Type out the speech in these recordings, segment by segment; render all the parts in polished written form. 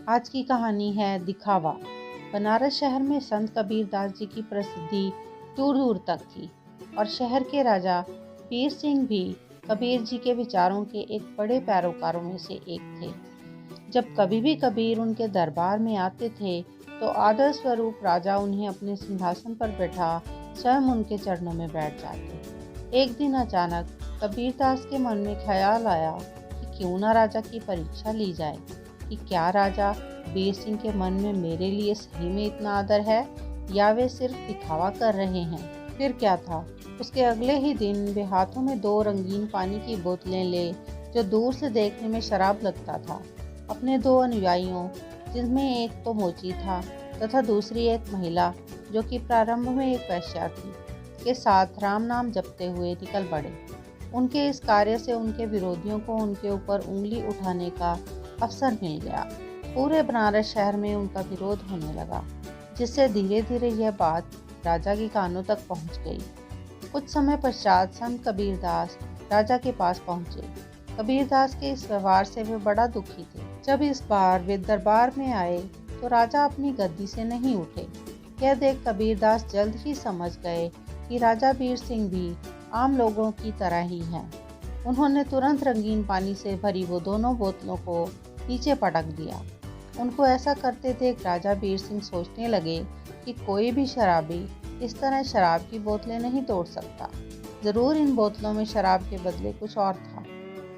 आज की कहानी है दिखावा। बनारस शहर में संत कबीरदास जी की प्रसिद्धि दूर दूर तक थी और शहर के राजा वीर सिंह भी कबीर जी के विचारों के एक बड़े पैरोकारों में से एक थे। जब कभी भी कबीर उनके दरबार में आते थे तो आदर स्वरूप राजा उन्हें अपने सिंहासन पर बैठा स्वयं उनके चरणों में बैठ जाते। एक दिन अचानक कबीरदास के मन में ख्याल आया कि क्यों ना राजा की परीक्षा ली जाए कि क्या राजा वीर सिंह के मन में मेरे लिए सही में इतना आदर है या वे सिर्फ दिखावा कर रहे हैं। फिर क्या था, उसके अगले ही दिन वे हाथों में 2 रंगीन पानी की बोतलें ले, जो दूर से देखने में शराब लगता था, अपने 2 अनुयायियों, जिनमें एक तो मोची था तथा दूसरी एक महिला जो कि प्रारंभ में एक वेश्या थी, के साथ राम नाम जपते हुए निकल पड़े। उनके इस कार्य से उनके विरोधियों को उनके ऊपर उंगली उठाने का अवसर मिल गया। पूरे बनारस शहर में उनका विरोध होने लगा, जिससे धीरे धीरे यह बात राजा के कानों तक पहुंच गई। कुछ समय पश्चात संत कबीरदास राजा के पास पहुंचे। कबीरदास के इस व्यवहार से वे बड़ा दुखी थे। जब इस बार वे दरबार में आए तो राजा अपनी गद्दी से नहीं उठे। यह देख कबीरदास जल्द ही समझ गए कि राजा वीर सिंह भी आम लोगों की तरह ही हैं। उन्होंने तुरंत रंगीन पानी से भरी वो दोनों बोतलों को नीचे पटक दिया। उनको ऐसा करते देख राजा वीर सिंह सोचने लगे कि कोई भी शराबी इस तरह शराब की बोतलें नहीं तोड़ सकता। जरूर इन बोतलों में शराब के बदले कुछ और था।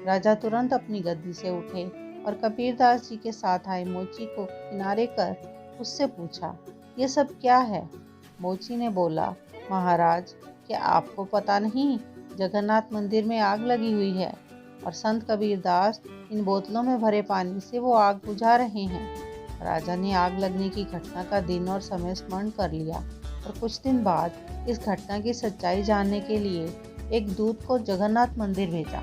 राजा तुरंत अपनी गद्दी से उठे और कबीरदास जी के साथ आए मोची को किनारे कर उससे पूछा, ये सब क्या है? मोची ने बोला, महाराज, क्या आपको पता नहीं, जगन्नाथ मंदिर में आग लगी हुई है और संत कबीरदास इन बोतलों में भरे पानी से वो आग बुझा रहे हैं। राजा ने आग लगने की घटना का दिन और समय स्मरण कर लिया और कुछ दिन बाद इस घटना की सच्चाई जानने के लिए एक दूत को जगन्नाथ मंदिर भेजा।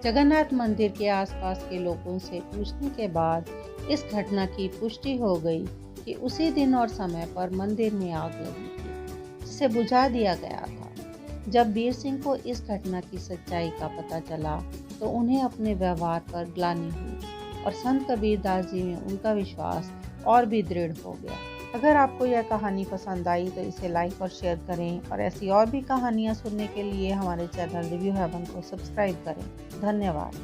जगन्नाथ मंदिर के आसपास के लोगों से पूछने के बाद इस घटना की पुष्टि हो गई कि उसी दिन और समय पर मंदिर में आग लगी थी, जिसे बुझा दिया गया था। जब वीर सिंह को इस घटना की सच्चाई का पता चला तो उन्हें अपने व्यवहार पर ग्लानि हुई और संत कबीरदास जी में उनका विश्वास और भी दृढ़ हो गया। अगर आपको यह कहानी पसंद आई तो इसे लाइक और शेयर करें और ऐसी और भी कहानियाँ सुनने के लिए हमारे चैनल रिव्यू हेवन को सब्सक्राइब करें। धन्यवाद।